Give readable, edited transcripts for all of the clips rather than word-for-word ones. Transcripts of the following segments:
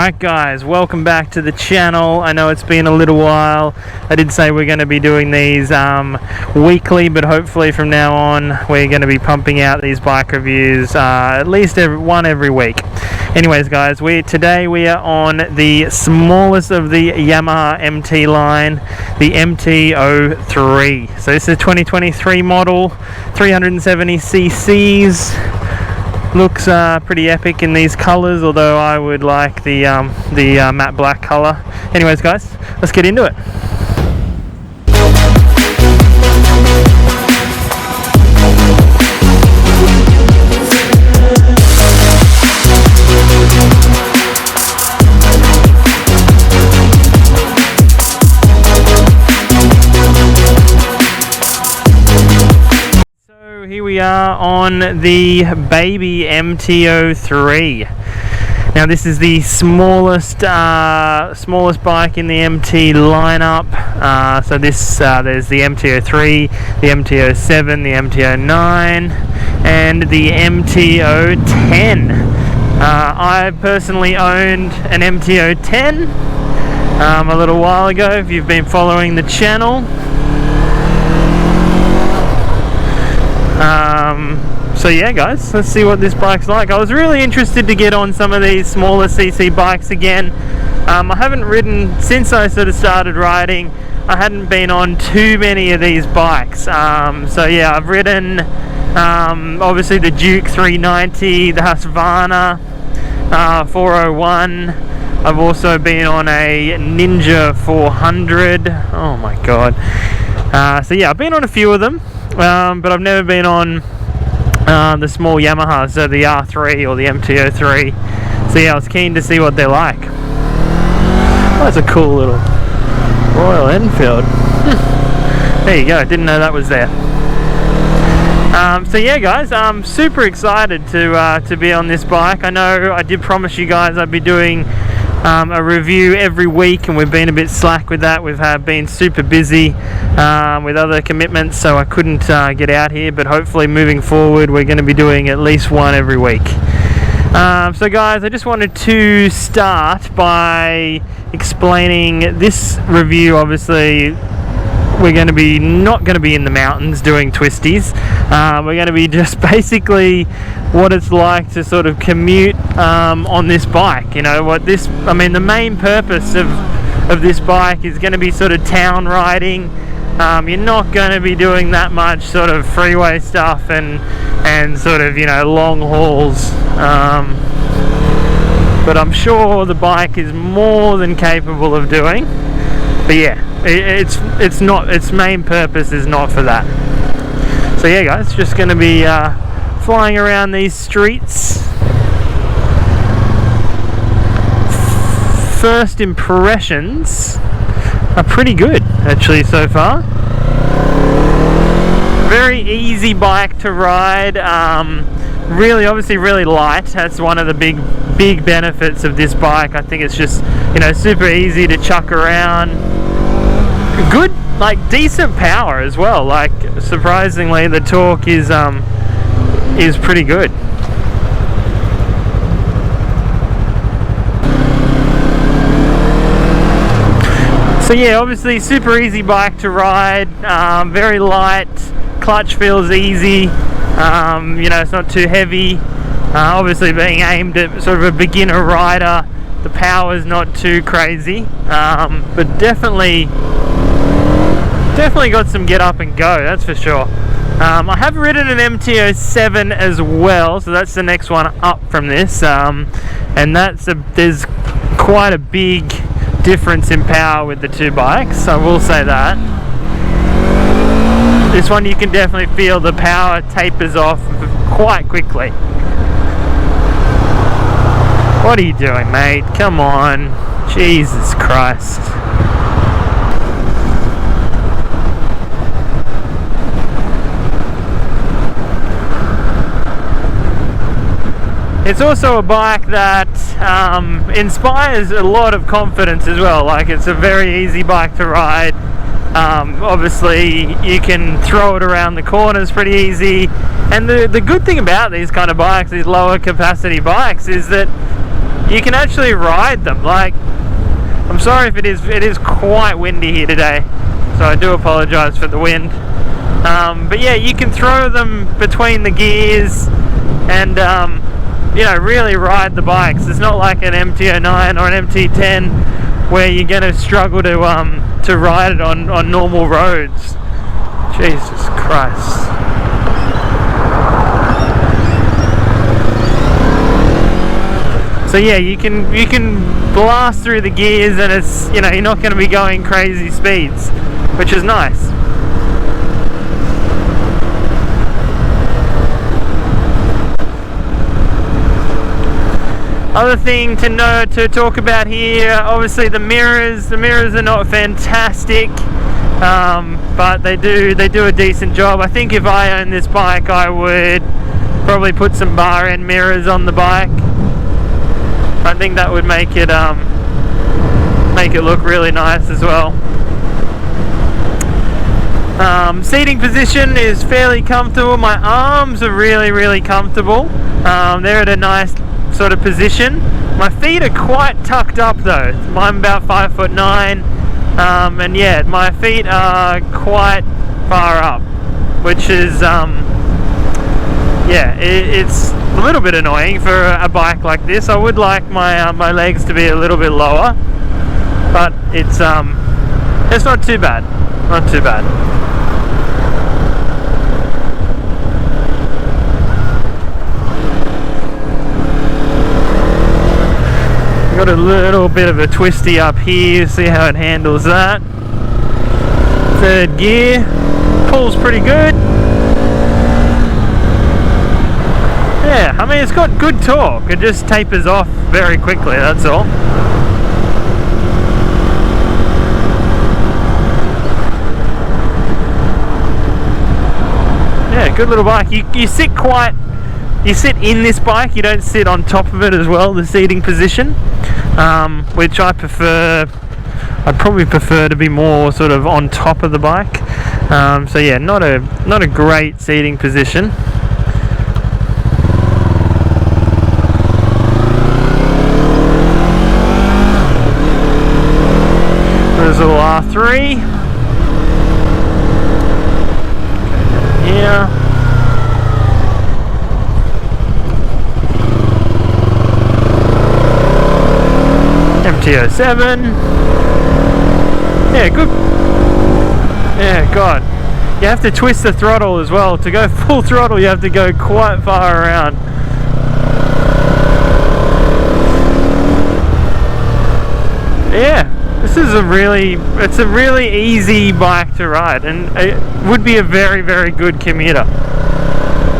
Alright guys, welcome back to the channel. I know it's been a little while. I did say we're going to be doing these weekly, but hopefully from now on we're going to be pumping out these bike reviews at least one every week. Anyways guys, today we are on the smallest of the Yamaha MT line, the MT-03. So this is a 2023 model, 370 cc's. Looks pretty epic in these colors, although I would like the matte black color. Anyways guys, let's get into it. Here we are on the baby MT-03. Now this is the smallest bike in the MT lineup. So this there's the MT-03, the MT-07, the MT-09, and the MT-010. I personally owned an MT-010 a little while ago. If you've been following the channel. So yeah guys, let's see what this bike's like. I was really interested to get on some of these smaller CC bikes again. I haven't ridden since I sort of started riding. I hadn't been on too many of these bikes. So yeah, I've ridden obviously the Duke 390, the Husqvarna 401. I've also been on a Ninja 400. Oh my god. So yeah, I've been on a few of them. But I've never been on the small Yamahas, so the R3 or the MT-03. So yeah, I was keen to see what they're like. Oh, that's a cool little Royal Enfield. There you go, didn't know that was there. So yeah guys, I'm super excited to be on this bike. I know I did promise you guys I'd be doing a review every week, and we've been a bit slack with that. We've been super busy with other commitments, so I couldn't get out here, but hopefully moving forward we're going to be doing at least one every week. So guys, I just wanted to start by explaining this review. Obviously we're going to be not going to be in the mountains doing twisties. We're going to be just basically what it's like to sort of commute on this bike. You know what this, I mean, the main purpose of this bike is going to be sort of town riding. You're not going to be doing that much sort of freeway stuff and sort of, you know, long hauls. But I'm sure the bike is more than capable of doing. But yeah, it's not, its main purpose is not for that. So yeah guys, just going to be flying around these streets. First impressions are pretty good actually so far. Very easy bike to ride. Really, obviously really light. That's one of the big benefits of this bike. I think it's just, you know, super easy to chuck around. Good, like decent power as well. Like surprisingly, the torque is pretty good. So yeah, obviously super easy bike to ride. Very light. Clutch feels easy. You know, it's not too heavy. Obviously being aimed at sort of a beginner rider, the power is not too crazy, but definitely got some get up and go, that's for sure. I have ridden an MT-07 as well, so that's the next one up from this, and there's quite a big difference in power with the two bikes, I will say that. This one you can definitely feel the power tapers off quite quickly. What are you doing, mate? Come on. Jesus Christ. It's also a bike that inspires a lot of confidence as well. Like, it's a very easy bike to ride. Obviously you can throw it around the corners pretty easy, and the good thing about these kind of bikes, these lower capacity bikes, is that you can actually ride them. Like, I'm sorry if it is quite windy here today, so I do apologise for the wind. But yeah, you can throw them between the gears and you know, really ride the bikes. It's not like an MT-09 or an MT-10 where you're going to struggle to ride it on normal roads. Jesus Christ. So yeah, you can blast through the gears, and it's, you know, you're not going to be going crazy speeds, which is nice. Other thing to talk about here, obviously the mirrors. The mirrors are not fantastic, but they do a decent job. I think if I owned this bike, I would probably put some bar end mirrors on the bike. I think that would make it look really nice as well. Seating position is fairly comfortable. My arms are really comfortable. They're at a nice sort of position. My feet are quite tucked up though. I'm about 5'9", and yeah, my feet are quite far up, which is yeah, it's a little bit annoying for a bike like this. I would like my my legs to be a little bit lower, but it's not too bad. Not too bad. Got a little bit of a twisty up here, see how it handles that. Third gear, pulls pretty good. Yeah, I mean, it's got good torque, it just tapers off very quickly, that's all. Yeah, good little bike. You sit in this bike, you don't sit on top of it as well, the seating position, which I prefer. I'd probably prefer to be more sort of on top of the bike. So yeah, not a great seating position. There's a little R3. Here. MT-07. Yeah, good. Yeah, God. You have to twist the throttle as well. To go full throttle, you have to go quite far around. Yeah, this is it's a really easy bike to ride, and it would be a very good commuter.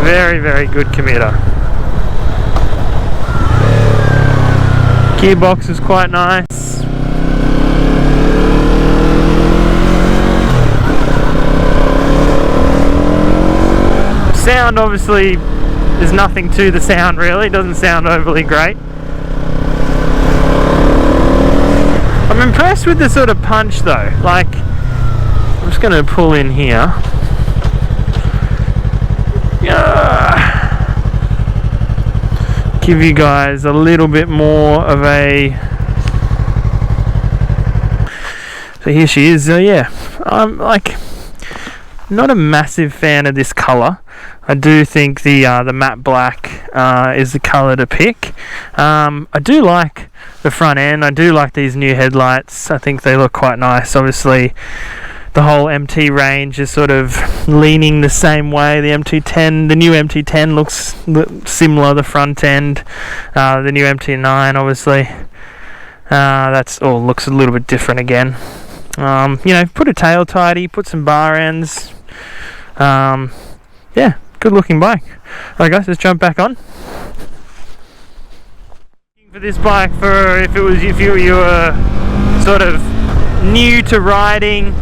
Very good commuter. Gearbox is quite nice. Sound, obviously, there's nothing to the sound really. It doesn't sound overly great. I'm impressed with the sort of punch though. Like, I'm just going to pull in here. Give you guys a little bit more of a. So here she is. Yeah, I'm like not a massive fan of this color. I do think the matte black is the color to pick. I do like the front end. I do like these new headlights. I think they look quite nice. Obviously, the whole MT range is sort of leaning the same way. The MT-10, the new MT-10 looks similar, the front end. The new MT-9, obviously, that's all looks a little bit different again. You know, put a tail tidy, put some bar ends. Yeah, good looking bike. Alright guys, let's jump back on. For this bike, for if you were sort of new to riding,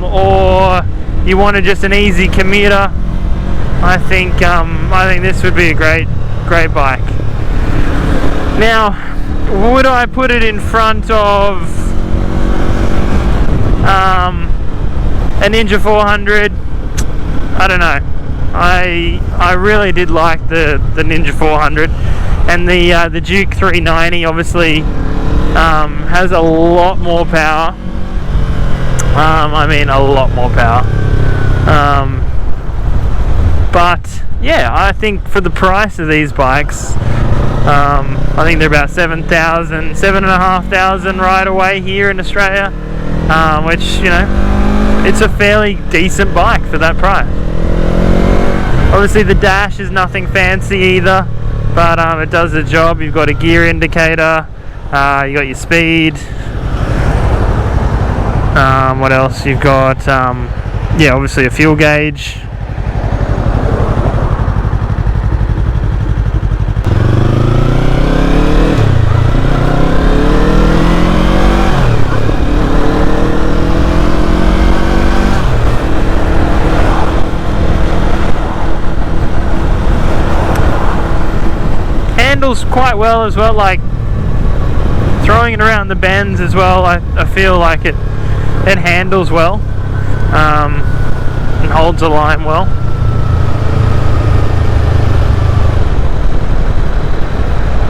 or you wanted just an easy commuter, I think this would be a great bike. Now, would I put it in front of a Ninja 400? I don't know. I really did like the Ninja 400. and the Duke 390 obviously has a lot more power. I mean, a lot more power. But yeah, I think for the price of these bikes, I think they're about 7,000, 7,500 right away here in Australia, which, you know, it's a fairly decent bike for that price. Obviously the dash is nothing fancy either, but it does the job. You've got a gear indicator, you got your speed. What else? You've got, yeah, obviously a fuel gauge. Handles quite well as well, like throwing it around the bends as well. I feel like it handles well, and holds the line well.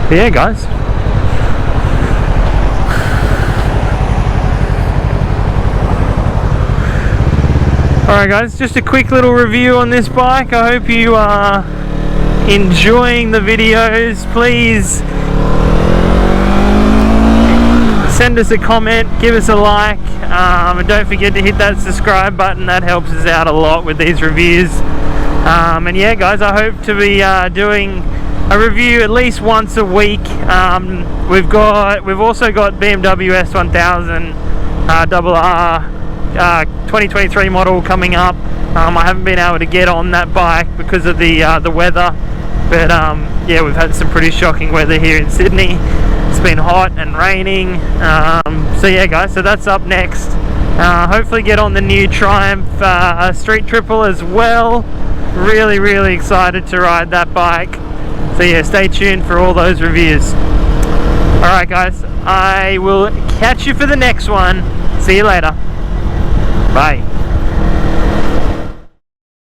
But yeah, guys, alright guys, just a quick little review on this bike. I hope you are enjoying the videos. Please send us a comment, give us a like, and don't forget to hit that subscribe button. That helps us out a lot with these reviews. And yeah guys, I hope to be doing a review at least once a week. We've also got BMW S1000 RR 2023 model coming up. I haven't been able to get on that bike because of the weather, but yeah, we've had some pretty shocking weather here in Sydney. It's been hot and raining, so yeah guys, so that's up next. Hopefully get on the new Triumph Street Triple as well. Really excited to ride that bike, so yeah, stay tuned for all those reviews. Alright guys, I will catch you for the next one. See you later. Bye.